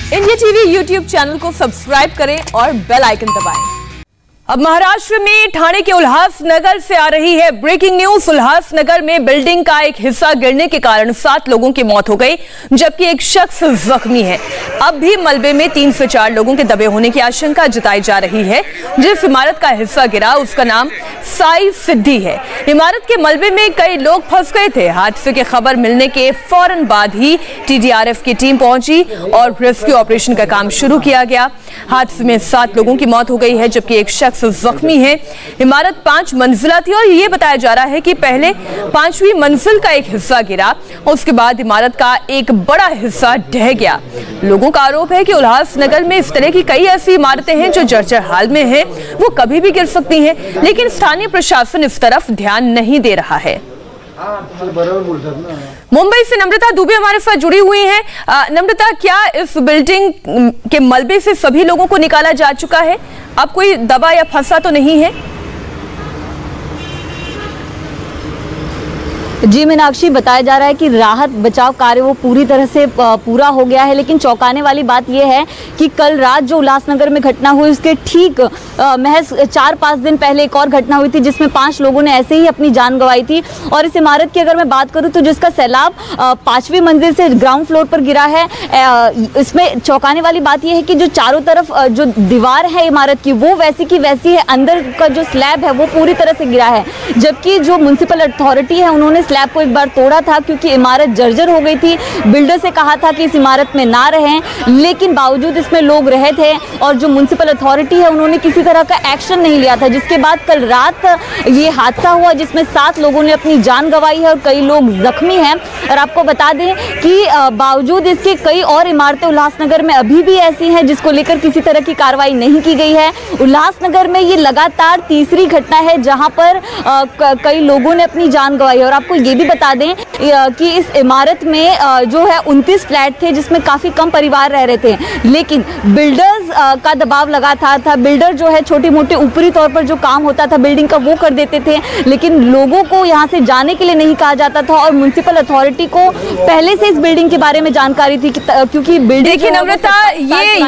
India TV YouTube channel को subscribe करें और बेल आइकन दबाएं। अब महाराष्ट्र में ठाणे के उल्हासनगर से आ रही है ब्रेकिंग न्यूज। उल्हासनगर में बिल्डिंग का एक हिस्सा गिरने के कारण 7 लोगों की मौत हो गई, जबकि एक शख्स जख्मी है। अब भी मलबे में 3 से 4 लोगों के दबे होने की आशंका जताई जा रही है। जिस इमारत का हिस्सा गिरा उसका नाम साई सिद्धि है। इमारत के मलबे में कई लोग फंस गए थे। हादसे की खबर मिलने के फौरन बाद ही TDRF की टीम पहुंची और रेस्क्यू ऑपरेशन का काम शुरू किया गया। हादसे में 7 लोगों की मौत हो गई है, जबकि एक शख्स जख्मी है। इमारत 5 मंजिला थी और यह बताया जा रहा है कि पहले 5वीं मंजिल का एक हिस्सा गिरा, उसके बाद इमारत का एक बड़ा हिस्सा ढह गया। लोगों का आरोप है कि उल्हासनगर में इस तरह की कई ऐसी इमारतें हैं जो जर्जर हाल में हैं, वो कभी भी गिर सकती हैं, लेकिन स्थानीय प्रशासन इस तरफ ध्यान नहीं दे रहा है। मुंबई से नम्रता दुबे हमारे साथ जुड़ी हुई हैं। नम्रता, क्या इस बिल्डिंग के मलबे से सभी लोगों को निकाला जा चुका है? अब कोई दबा या फंसा तो नहीं है? जी मीनाक्षी, बताया जा रहा है कि राहत बचाव कार्य वो पूरी तरह से पूरा हो गया है, लेकिन चौंकाने वाली बात यह है कि कल रात जो उल्हासनगर में घटना हुई उसके ठीक महज 4-5 दिन पहले एक और घटना हुई थी जिसमें 5 लोगों ने ऐसे ही अपनी जान गंवाई थी। और इस इमारत की अगर मैं बात करूं तो जिसका सैलाब 5वीं मंजिल से ग्राउंड फ्लोर पर गिरा है। इसमें चौंकाने वाली बात यह है कि जो चारों तरफ जो दीवार है इमारत की वो वैसी की वैसी है, अंदर का जो स्लैब है वो पूरी तरह से गिरा है, जबकि जो म्युनिसिपल अथॉरिटी है उन्होंने स्लैब को एक बार तोड़ा था क्योंकि इमारत जर्जर हो गई थी। बिल्डर से कहा था कि इस इमारत में ना रहें, लेकिन बावजूद इसमें लोग रहे थे और जो म्युनिसिपल अथॉरिटी है उन्होंने किसी तरह का एक्शन नहीं लिया था, जिसके बाद कल रात ये हादसा हुआ जिसमें 7 लोगों ने अपनी जान गंवाई है और कई लोग जख्मी हैं। और आपको बता दें कि बावजूद इसके कई और इमारतें उल्हासनगर में अभी भी ऐसी हैं जिसको लेकर किसी तरह की कार्रवाई नहीं की गई है। उल्हासनगर में ये लगातार तीसरी घटना है जहां पर कई लोगों ने अपनी जान गंवाई है। और आपको ये भी बता दें कि इस इमारत में जो है 29 फ्लैट थे जिसमें काफ़ी कम परिवार रह रहे थे, लेकिन बिल्डर्स का दबाव लगातार था। बिल्डर जो है छोटे मोटे ऊपरी तौर पर जो काम होता था बिल्डिंग का वो कर देते थे, लेकिन लोगों को यहाँ से जाने के लिए नहीं कहा जाता था। और म्युनिसिपल अथॉरिटी को पहले से इस बिल्डिंग के बारे में जानकारी थी क्योंकि बिल्डिंग। देखिए नम्रता,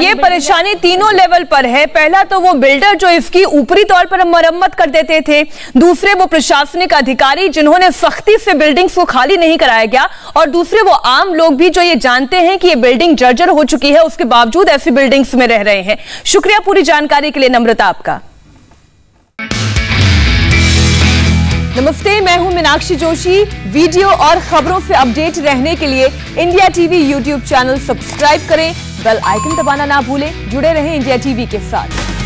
ये परेशानी तीनों लेवल पर है। पहला तो वो बिल्डर जो इसकी ऊपरी तौर पर मरम्मत कर देते थे, दूसरे वो प्रशासनिक अधिकारी जिन्होंने सख्ती से बिल्डिंग्स को खाली नहीं कराया गया, और दूसरे वो आम लोग भी जो ये जानते हैं कि ये बिल्डिंग जर्जर हो चुकी है, उसके बावजूद ऐसी बिल्डिंग्स में रह रहे हैं। शुक्रिया पूरी जानकारी के लिए नम्रता आपका। नमस्ते, मैं हूं मीनाक्षी जोशी। वीडियो और खबरों से अपडेट रहने के लिए India TV YouTube channel subscribe करें, बेल आइकन दबाना ना भूलें। जुड़े रहें इंडिया टीवी के साथ।